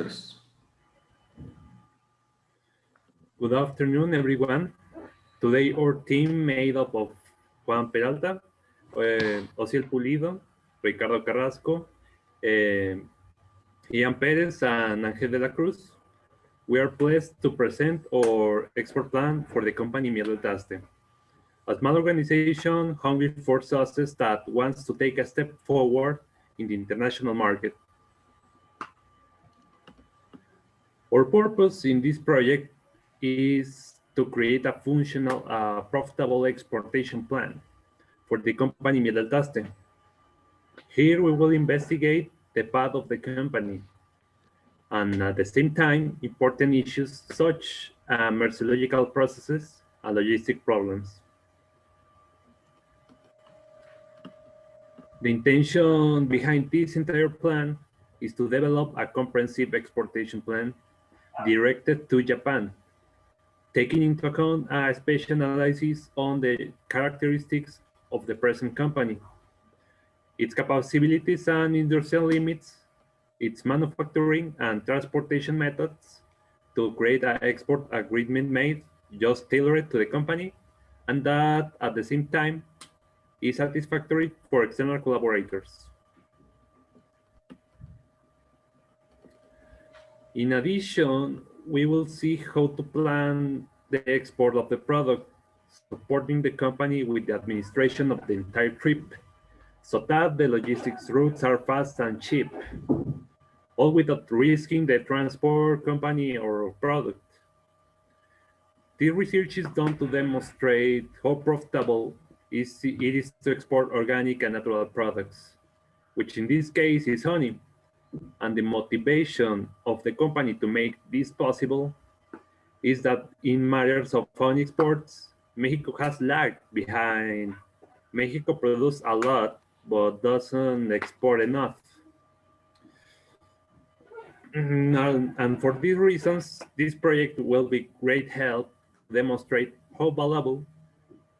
3. Good afternoon, everyone. Today, our team made up of Juan Peralta, Osiel Pulido, Ricardo Carrasco, Ian Perez, and Angel de la Cruz. We are pleased to present our export plan for the company Miel. A small organization hungry for success that wants to take a step forward in the international market. Our purpose in this project is to create a functional, profitable exportation plan for the company Miel. Here we will investigate the path of the company and at the same time important issues such as methodological processes and logistic problems. The intention behind this entire plan is to develop a comprehensive exportation plan directed to Japan, taking into account a special analysis on the characteristics of the present company, its capabilities and industrial limits, its manufacturing and transportation methods to create an export agreement made just tailored to the company and that at the same time is satisfactory for external collaborators. In addition, we will see how to plan the export of the product, supporting the company with the administration of the entire trip, so that the logistics routes are fast and cheap, all without risking the transport company or product. This research is done to demonstrate how profitable it is to export organic and natural products, which in this case is honey. And the motivation of the company to make this possible is that in matters of honey exports, Mexico has lagged behind. Mexico produces a lot, but doesn't export enough. And for these reasons, this project will be great help to demonstrate how valuable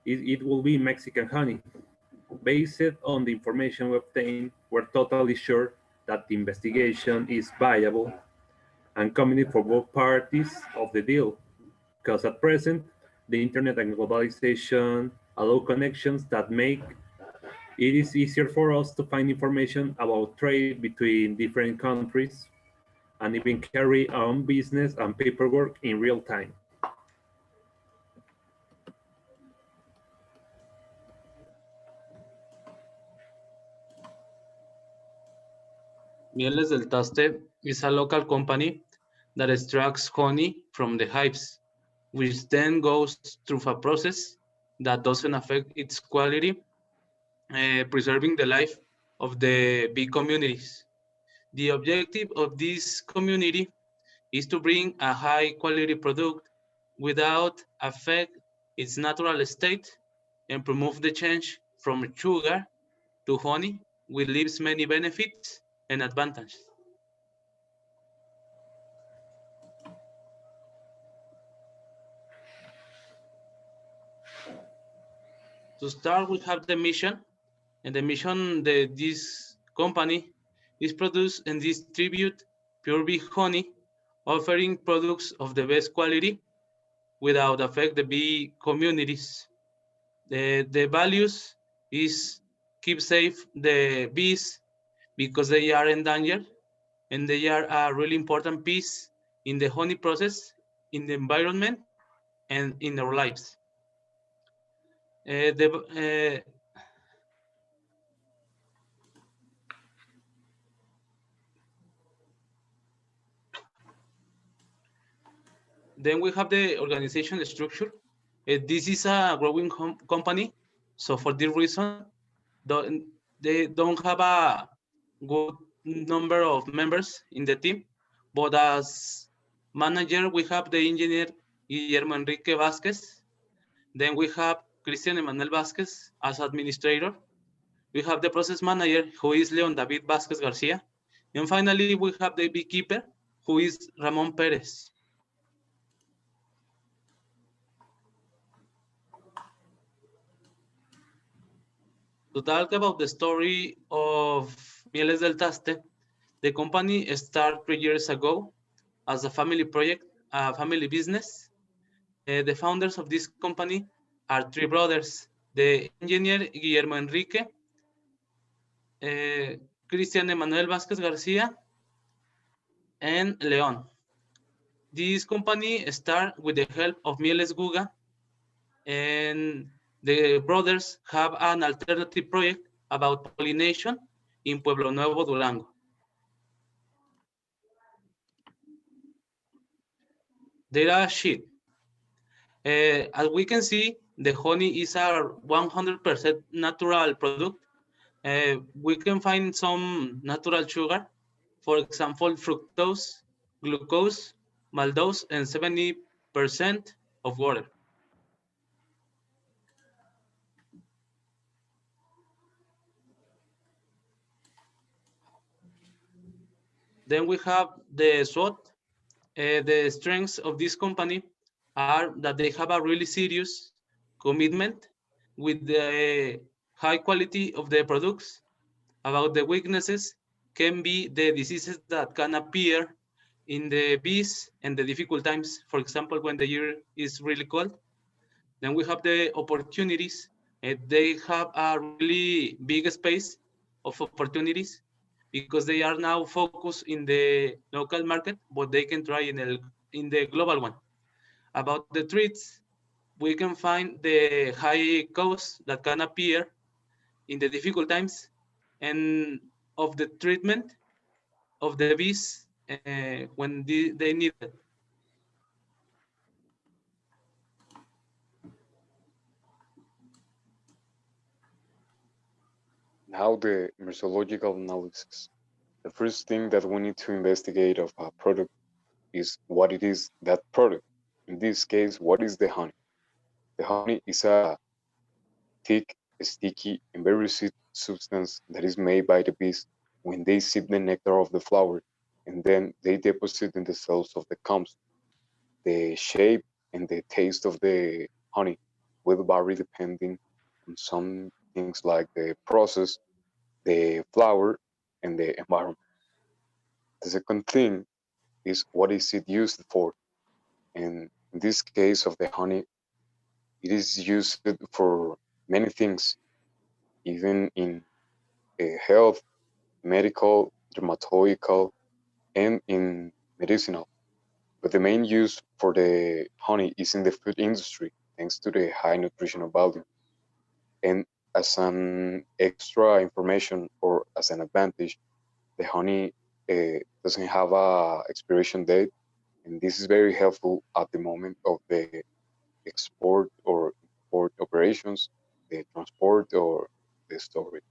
it will be Mexican honey. Based on the information we obtained, we're totally sure that the investigation is viable and convenient for both parties of the deal, because at present, the internet and globalization allow connections that make it is easier for us to find information about trade between different countries and even carry our own business and paperwork in real time. Mieles del Taste is a local company that extracts honey from the hives, which then goes through a process that doesn't affect its quality, preserving the life of the bee communities. The objective of this community is to bring a high quality product without affect its natural state and promote the change from sugar to honey, which leaves many benefits and advantages. To start, we have the mission, and the mission that this company is produce and distribute pure bee honey, offering products of the best quality without affect the bee communities. The values is keep safe the bees because they are endangered and they are a really important piece in the honey process, in the environment, and in our lives. Then we have the organization structure. This is a growing company, so for this reason, they don't have a good number of members in the team, but as manager, we have the engineer Guillermo Enrique Vázquez. Then we have Cristian Emanuel Vázquez as administrator. We have the process manager, who is Leon David Vázquez Garcia. And finally, we have the beekeeper, who is Ramon Perez. To talk about the story of Mieles del Taste, The company started 3 years ago as a family project, a family business. The founders of this company are three brothers, the engineer Guillermo Enrique, Cristian Emanuel Vázquez Garcia, and Leon. This company started with the help of Miel Guga, and the brothers have an alternative project about pollination in Pueblo Nuevo, Durango. Data sheet. As we can see, the honey is a 100% natural product. We can find some natural sugar, for example, fructose, glucose, maltose, and 70% of water. Then we have the SWOT. The strengths of this company are that they have a really serious commitment with the high quality of the products. About the weaknesses can be the diseases that can appear in the bees and the difficult times, for example, when the year is really cold. Then we have the opportunities. They have a really big space of opportunities because they are now focused in the local market, but they can try in the global one. About the threats, we can find the high costs that can appear in the difficult times and of the treatment of the bees when they need it. Now the meteorological analysis. The first thing that we need to investigate of a product is what it is that product. In this case, what is the honey? The honey is a thick, sticky, and very sweet substance that is made by the bees when they sip the nectar of the flower and then they deposit in the cells of the combs. The shape and the taste of the honey will vary depending on some things like the process, the flower, and the environment. The second thing is what is it used for? And in this case of the honey, it is used for many things, even in health, medical, dermatological, and in medicinal. But the main use for the honey is in the food industry, thanks to the high nutritional value. And as an extra information or as an advantage, the honey doesn't have a expiration date, and this is very helpful at the moment of the export or import operations, the transport or the storage.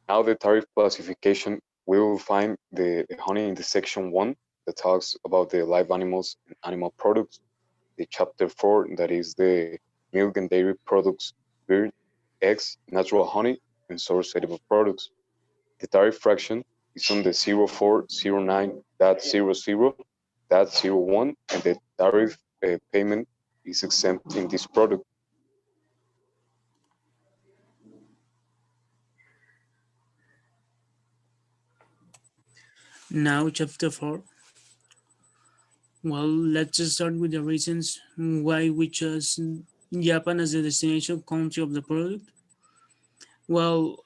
Now the tariff classification, we will find the honey in the section 1 that talks about the live animals and animal products, the chapter 4 that is the milk and dairy products, beer, eggs, natural honey, and source edible products. The tariff fraction is on the 0409.00.01, and the tariff payment is exempt in this product. Now, chapter 4. Well, let's just start with the reasons why we chose Japan as the destination country of the product. Well,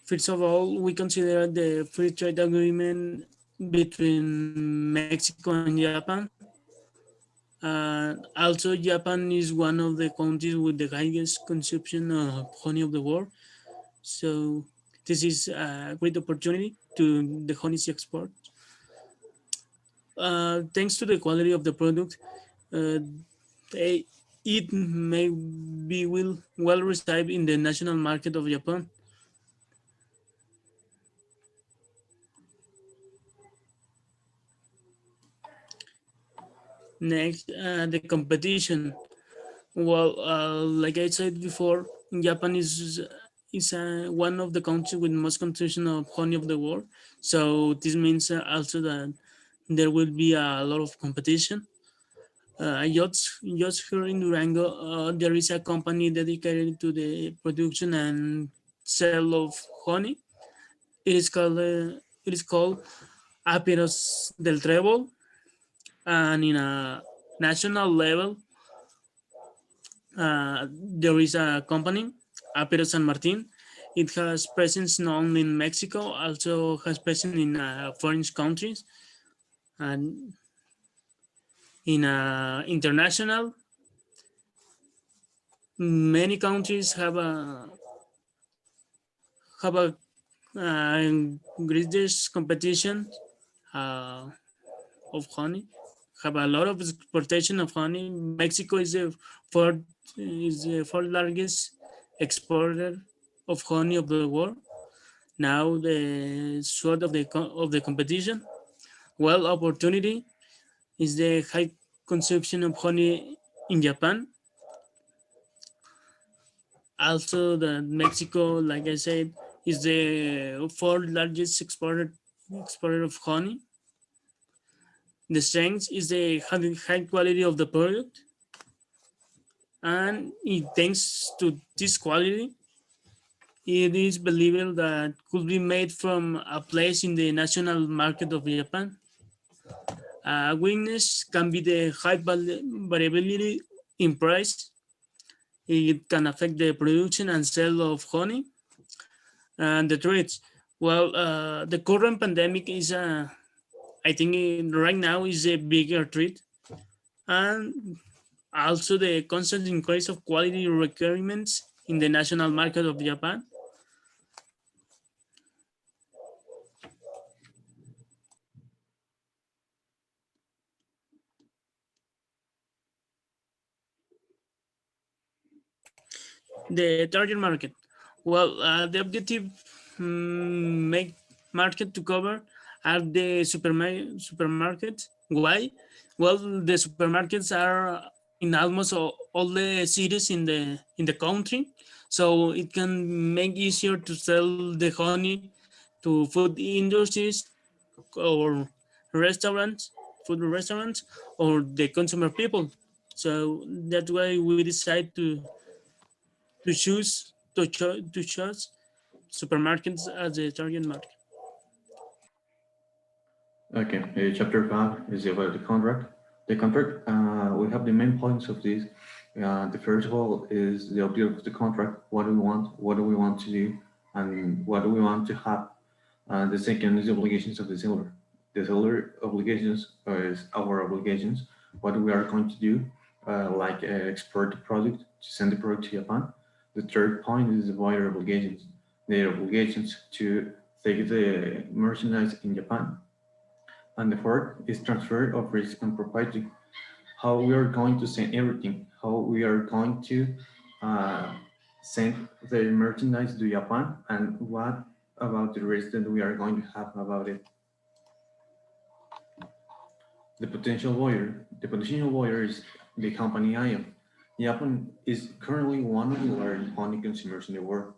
first of all, we consider the free trade agreement between Mexico and Japan. Also, Japan is one of the countries with the highest consumption of honey of the world. So this is a great opportunity to the honey export. Thanks to the quality of the product, uh, it may be well received in the national market of Japan. Next, the competition. Well, like I said before, Japan is one of the countries with most consumption of honey of the world. So this means also that there will be a lot of competition. Just here in Durango, there is a company dedicated to the production and cell of honey. It is called Apiros del Trébol, and in a national level, there is a company, Apiros San Martin. It has presence not only in Mexico, also has presence in foreign countries, and in international. Many countries have a greatest competition uh, of honey. Have a lot of exportation of honey. Mexico fourth is the fourth largest exporter of honey of the world. Now the sort of the competition. Well, opportunity is the high consumption of honey in Japan. Also, the Mexico, like I said, is the fourth largest exporter of honey. The strength is the high quality of the product, and thanks to this quality, it is believed that could be made from a place in the national market of Japan. Weakness can be the high variability in price. It can affect the production and sale of honey. And the threats, well, the current pandemic is I think right now is a bigger threat, and also the constant increase of quality requirements in the national market of Japan. The target market. Well, the objective make market to cover are the supermarkets. Why? Well, the supermarkets are in almost all the cities in the country, so it can make easier to sell the honey to food industries or restaurants, food restaurants, or the consumer people. So that's why we decide to choose supermarkets as a target market. Okay, chapter 5 is about the contract. The contract, we have the main points of this. The first of all is the objective of the contract, what do we want to do, and what do we want to have. The second is the obligations of the seller. The seller obligations is our obligations, what we are going to do, like export the product, to send the product to Japan. The third point is the buyer obligations, their obligations to take the merchandise in Japan. And the fourth is transfer of risk and propriety, how we are going to send everything, how we are going to uh, send the merchandise to Japan, and what about the risk that we are going to have about it. The potential buyer. The potential buyer is the company IAM. Japan is currently one of the largest honey consumers in the world.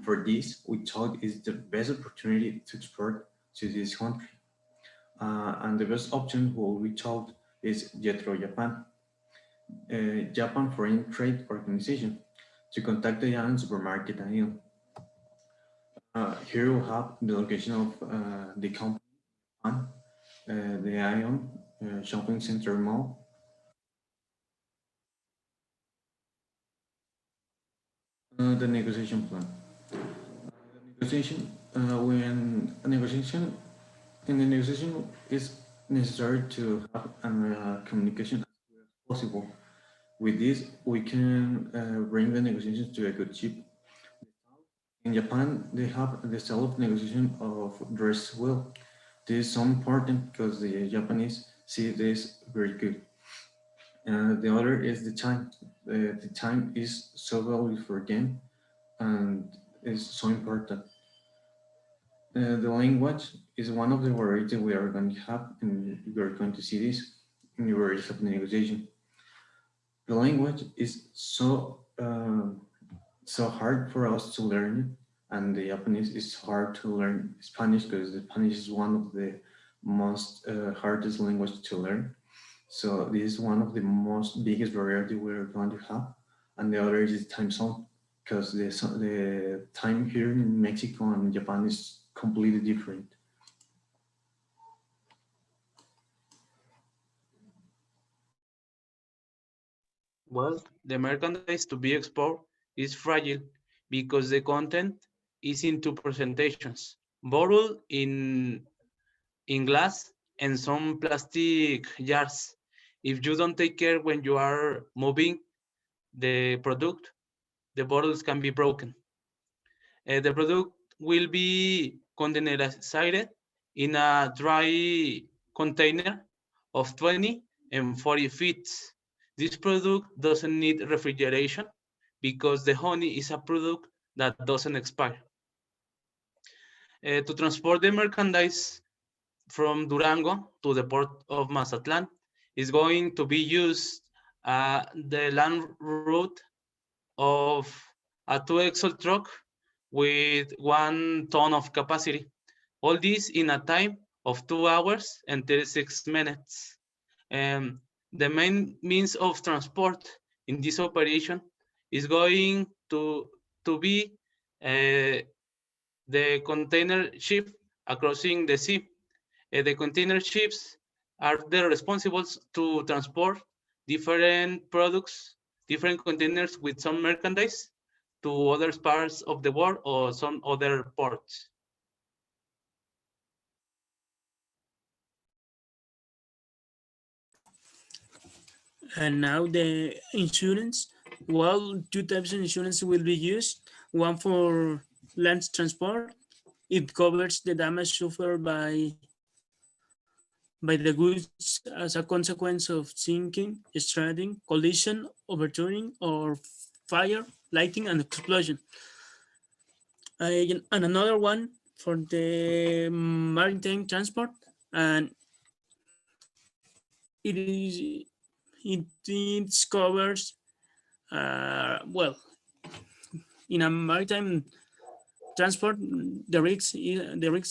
For this, we thought is the best opportunity to export to this country. And the best option what we thought is JETRO Japan, Japan Foreign Trade Organization, to contact the Japan supermarket IAM. Here we have the location of the company, the IAM shopping center mall. The negotiation plan. Negotiation, when a negotiation, in the negotiation is necessary to have communication as good as possible. With this, we can bring the negotiations to a good ship. In Japan, they have the style of negotiation of dress well. This is so important because the Japanese see this very good. The other is the time. The time is so valuable for them and is so important. The language is one of the varieties we are going to have, and we are going to see this in the varieties of the negotiation. The language is so hard for us to learn, and the Japanese is hard to learn Spanish because the Spanish is one of the most hardest language to learn. So this is one of the most biggest variety we're going to have, and the other is time zone. because the time here in Mexico and Japan is completely different. Well, the merchandise to be exported is fragile because the content is in two presentations, bottled in glass and some plastic jars. If you don't take care when you are moving the product, the bottles can be broken. The product will be containerized in a dry container of 20 and 40 feet. This product doesn't need refrigeration because the honey is a product that doesn't expire. To transport the merchandise from Durango to the port of Mazatlan is going to be used the land route of a 2-axle truck with 1 ton of capacity. All this in a time of 2 hours and 36 minutes. The main means of transport in this operation is going to be the container ship crossing the sea. The container ships are the responsible to transport different products, different containers with some merchandise to other parts of the world or some other ports. And now the insurance. Well, two types of insurance will be used. One for land transport. It covers the damage suffered by the goods as a consequence of sinking, stranding, collision, overturning, or fire, lighting, and explosion. And another one for the maritime transport, and it it covers well, in a maritime transport, the risks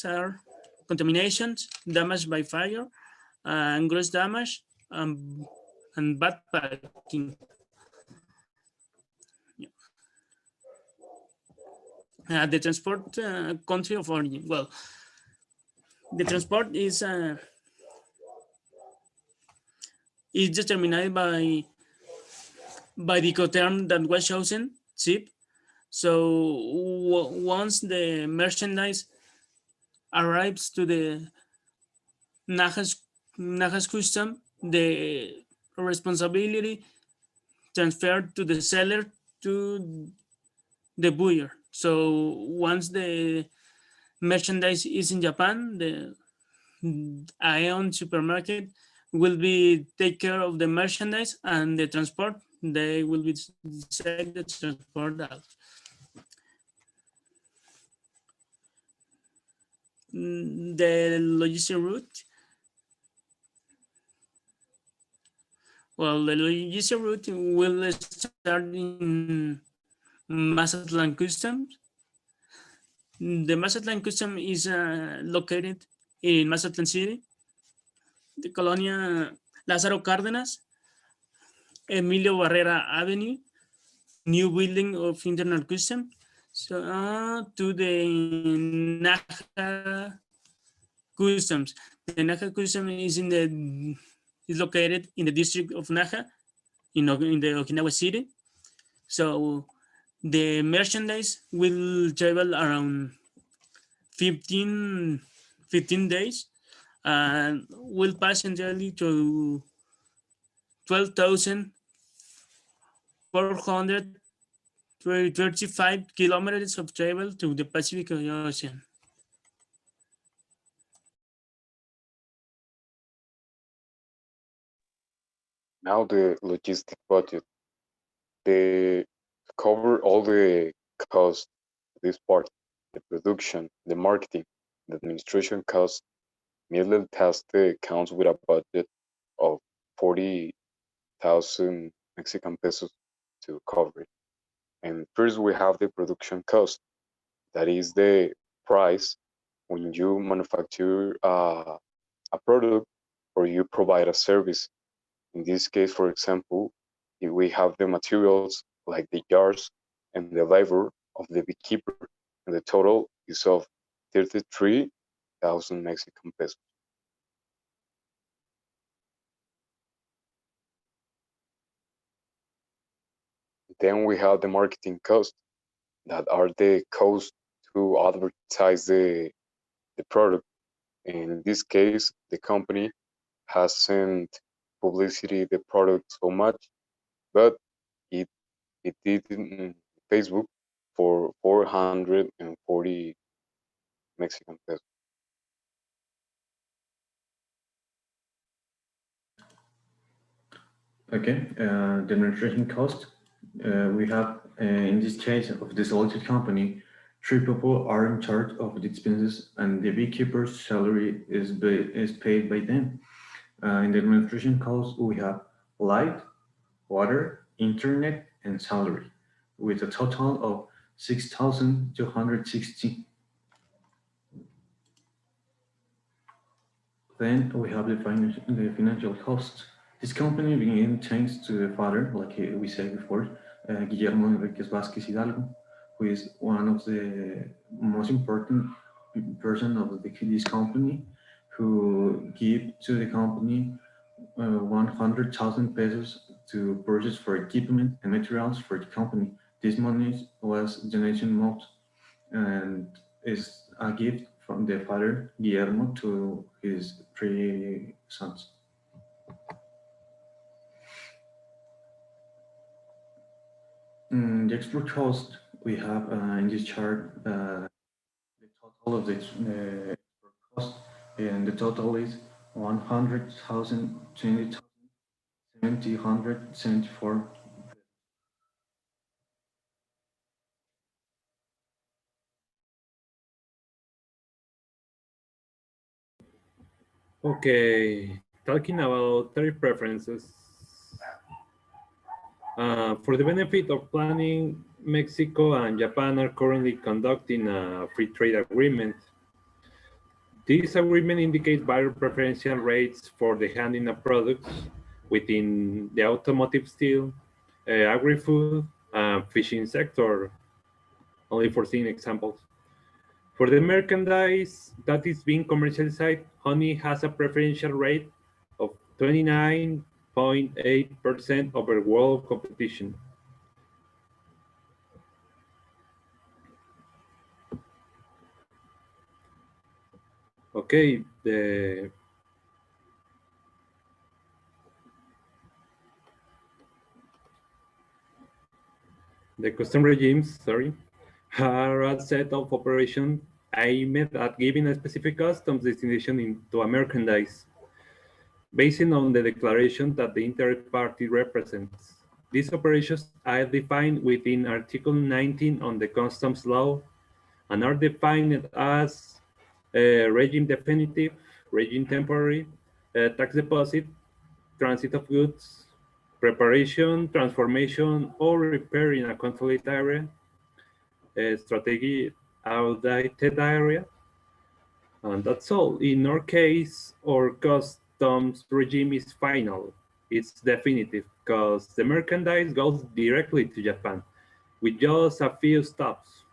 are contaminations, damage by fire, and gross damage, and bad packing. The transport country of origin. Well, the transport is determined by the Coterm that was chosen, ship. So once the merchandise arrives to the Najas custom, the responsibility transferred to the seller to the buyer. So once the merchandise is in Japan, the Aeon supermarket will be take care of the merchandise and the transport. They will be decide the transport out. The logistic route. Well, the logistic route will start in Mazatlan Customs. The Mazatlan Custom is located in Mazatlan City, the Colonia Lázaro Cárdenas, Emilio Barrera Avenue, new building of internal custom. So to the Naja Customs. The Naja Custom is located in the district of Naja in the Okinawa City. So the merchandise will travel around 15 days and will pass entirely to 12,435 kilometers of travel to the Pacific Ocean. Now the logistic budget. They cover all the cost, this part, the production, the marketing, the administration cost. Miel test counts with a budget of 40,000 Mexican pesos to cover it. And first we have the production cost. That is the price when you manufacture a product or you provide a service. In this case, for example, if we have the materials like the jars and the labor of the beekeeper, and the total is of 33,000 Mexican pesos. Then we have the marketing cost, that are the cost to advertise the product. In this case, the company hasn't publicity the product so much, but it it did in Facebook for 440 Mexican pesos. Okay, the administration cost, we have, in this case of the selected company, three people are in charge of the expenses and the beekeeper's salary is paid by them. In the administration cost, we have light, water, internet, and salary, with a total of 6,260. Then we have the financial cost. This company began thanks to the father, like we said before, Guillermo Enriquez Vázquez Hidalgo, who is one of the most important person of this company, who gave to the company 100,000 pesos to purchase for equipment and materials for the company. This money was donation mode and is a gift from the father Guillermo to his three sons. The export cost we have in this chart, the total of the export cost, and the total is 100,000, 20,000, 774. Okay, talking about tariff preferences. For the benefit of planning, Mexico and Japan are currently conducting a free trade agreement. This agreement indicates various preferential rates for the handling of products within the automotive, steel, agri-food, fishing sector, only for seeing examples. For the merchandise that is being commercialized, honey has a preferential rate of 29.8% over world competition. Okay, the custom regimes, sorry, are a set of operations aimed at giving a specific customs destination into a merchandise, based on the declaration that the interested party represents. These operations are defined within Article 19 on the Customs Law and are defined as regime definitive, regime temporary, tax deposit, transit of goods, preparation, transformation, or repair in a controlled area, strategy outdated area, and that's all. In our case, our customs regime is final. It's definitive because the merchandise goes directly to Japan with just a few stops.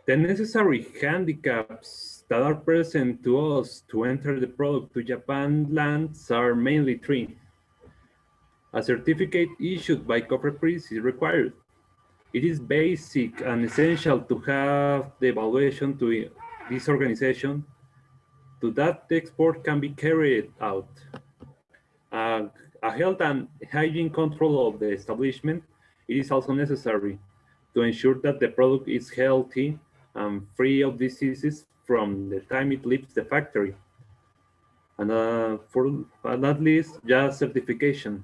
The necessary handicaps that are present to us to enter the product to Japan lands are mainly three. A certificate issued by COFEPRIS is required. It is basic and essential to have the evaluation to this organization so that the export can be carried out. A health and hygiene control of the establishment, it is also necessary to ensure that the product is healthy and free of diseases from the time it leaves the factory. And at least, just certification.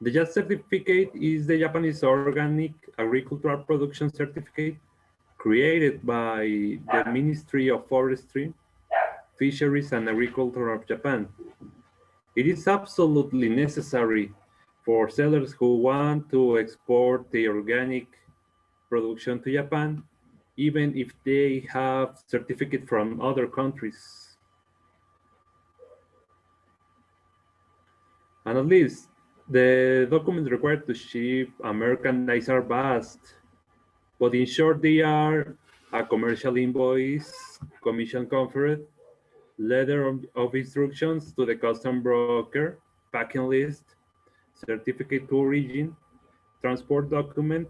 The JAS certificate is the Japanese Organic Agricultural Production Certificate created by the Ministry of Forestry, Fisheries and Agriculture of Japan. It is absolutely necessary for sellers who want to export the organic production to Japan even if they have certificate from other countries. And at least the documents required to ship Americanized are vast, but in short, they are a commercial invoice, commission conferred, letter of instructions to the custom broker, packing list, certificate to origin, transport document,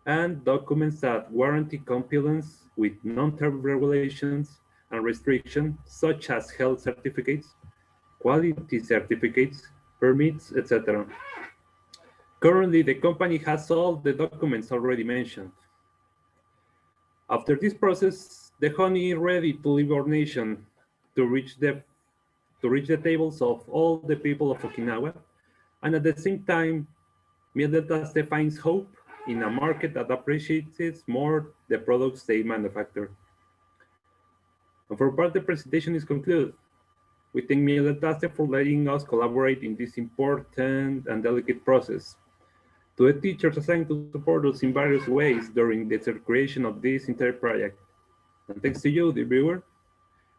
and documents that warranty compliance with non-tariff regulations and restrictions such as health certificates, quality certificates, permits, etc. Currently, the company has all the documents already mentioned. After this process, the honey is ready to leave our nation to reach the tables of all the people of Okinawa, and at the same time, Miel finds hope in a market that appreciates more the products they manufacture. And for part, the presentation is concluded. We thank Miel for letting us collaborate in this important and delicate process. To the teachers assigned to support us in various ways during the creation of this entire project. And thanks to you, the viewer,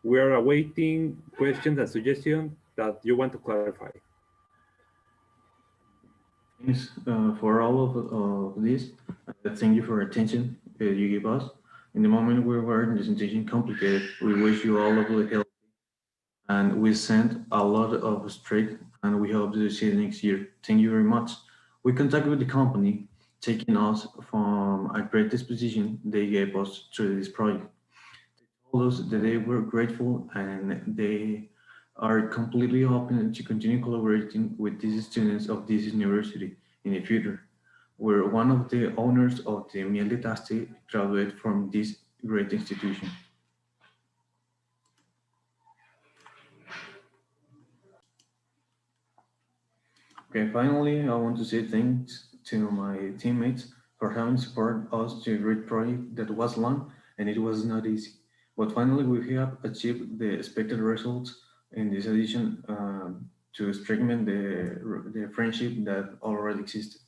we are awaiting questions and suggestions that you want to clarify. Thanks for all of this. Thank you for your attention you give us. In the moment we were in this presentation complicated, we wish you all of the help. And we sent a lot of strength, and we hope to see you next year. Thank you very much. We contacted with the company, taking us from a great disposition they gave us through this project. They told us that they were grateful and they are completely open to continue collaborating with these students of this university in the future. We're one of the owners of the Miel de Taste graduate from this great institution. Okay, finally, I want to say thanks to my teammates for having supported us to a great project that was long and it was not easy. But finally, we have achieved the expected results in this edition to strengthen the friendship that already existed.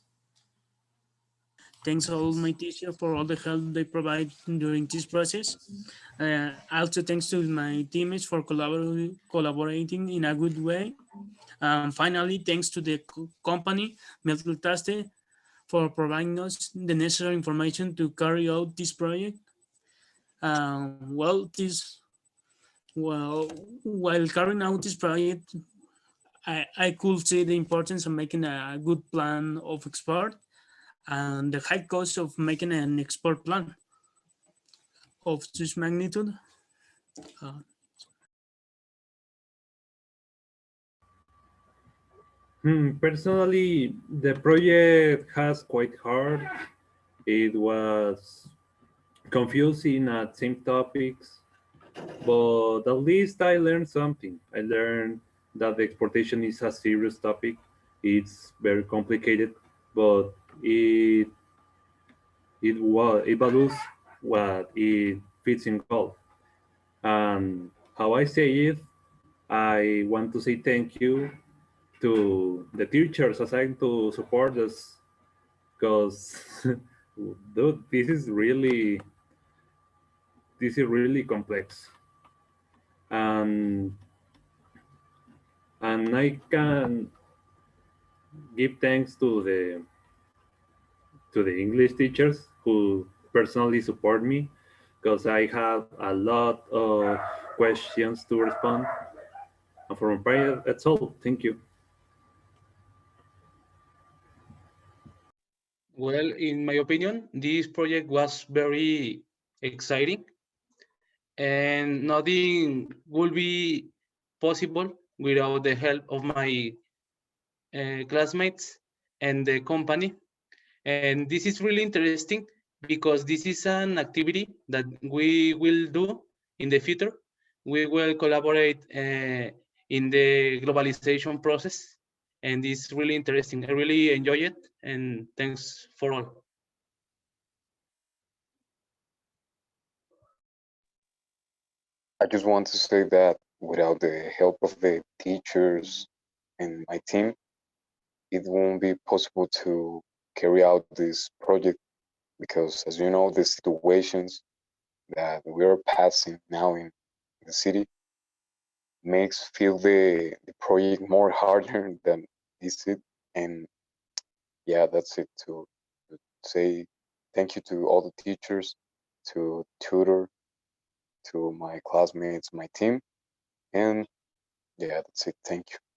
Thanks all my teacher for all the help they provide during this process. Also thanks to my teammates for collaborating in a good way. Finally, thanks to the company Metal Taste for providing us the necessary information to carry out this project. While carrying out this project, I could see the importance of making a good plan of export and the high cost of making an export plan of this magnitude. Uh, Personally, the project has quite hard. It was confusing at same topics, but at least I learned something. I learned that the exportation is a serious topic. It's very complicated, but it values what it fits in goal. And how I say it, I want to say thank you to the teachers assigned to support us, because dude, this is really complex, and I can give thanks to the English teachers who personally support me, because I have a lot of questions to respond. And for my part, that's all. Thank you. Well, in my opinion, this project was very exciting and nothing would be possible without the help of my classmates and the company. And this is really interesting because this is an activity that we will do in the future. We will collaborate in the globalization process, and it's really interesting. I really enjoy it, and thanks for all. I just want to say that without the help of the teachers and my team, it won't be possible to carry out this project because, as you know, the situations that we're passing now in the city makes feel the project more harder than easy. And yeah, that's it. To say thank you to all the teachers, to tutor, to my classmates, my team, and yeah, that's it. Thank you.